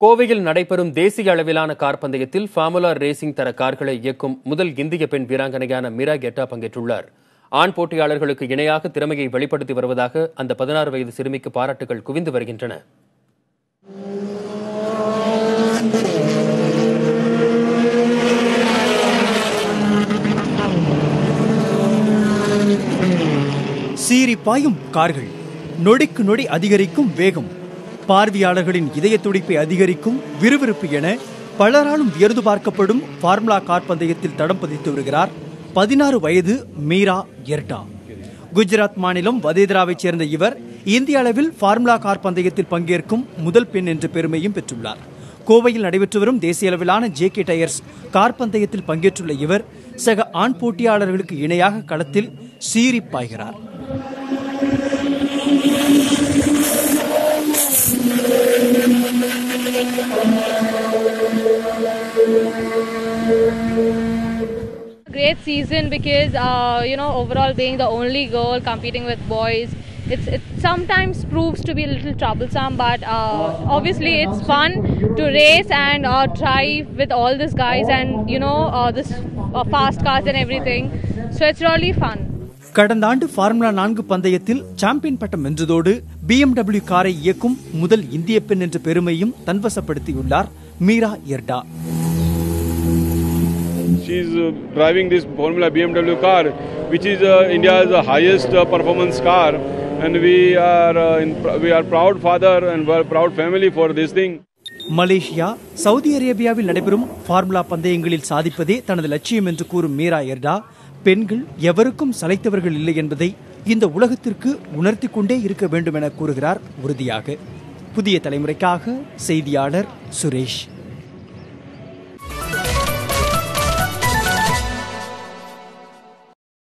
கோவையில் நடைபெறும் தேசிய அளவிலான கார் பந்தயத்தில் ஃபார்முலா ரேசிங் தர கார்களை இயக்கும் முதல் இந்திய பெண் வீராங்கனையான மீரா எர்டா பங்கேற்றுள்ளார். ஆண் போட்டியாளர்களுக்கு இணையாக திறமையை வெளிப்படுத்தி வருவதாக அந்த 16 வயது சிறுமிக்கு பாராட்டுகள் குவிந்து வருகின்றன. சீறி பாயும் கார்கள், நொடிக்கு நொடி அதிகரிக்கும் வேகம், பார்வையாளர்களின் இதய துடிப்பை அதிகரிக்கும் விறுவிறுப்பு என பலராலும் வியந்து பார்க்கப்படும் ஃபார்முலா கார் பந்தயத்தில் தடம் பதித்து வருகிறார் 16 வயது மீரா எர்டா. குஜராத் மாநிலம் வதேதராவைச் சேர்ந்த இவர் இந்திய அளவில் ஃபார்முலா கார் பந்தயத்தில் பங்கேற்கும் முதல் பெண் என்ற பெருமையும் பெற்றுள்ளார். கோவையில் நடைபெற்று வரும் தேசிய அளவிலான JK டயர்ஸ் கார் பந்தயத்தில் பங்கேற்றுள்ள இவர் சக ஆண் போட்டியாளர்களுக்கு இணையாக களத்தில் சீறி பாய்கிறார். Great season because overall being the only girl competing with boys, it sometimes proves to be a little troublesome, but obviously it's fun to race and drive with all these guys and this fast cars and everything, so it's really fun. கடந்த ஆண்டு formula 4 பந்தயத்தில் champion பட்டம் வென்றதோடு BMW காரை இயக்கும் முதல் இந்திய பெண் என்ற பெருமையும் தன்வசப்படுத்தியுள்ளார் Meera எர்டா. She is driving this Formula BMW car, which is India's highest performance car, and we are proud father and we are proud family for this thing. Malaysia, Saudi அரேபியாவில் நடைபெறும் ஃபார்முலா பந்தயங்களில் சாதிப்பதே தனது லட்சியம் என்று கூறும் மீரா எர்டா, பெண்கள் எவருக்கும் சளைத்தவர்கள் இல்லை என்பதை இந்த உலகத்திற்கு உணர்த்தி கொண்டே இருக்க வேண்டும் என கூறுகிறார் உறுதியாக. புதிய தலைமுறைக்காக செய்தியாளர் சுரேஷ்.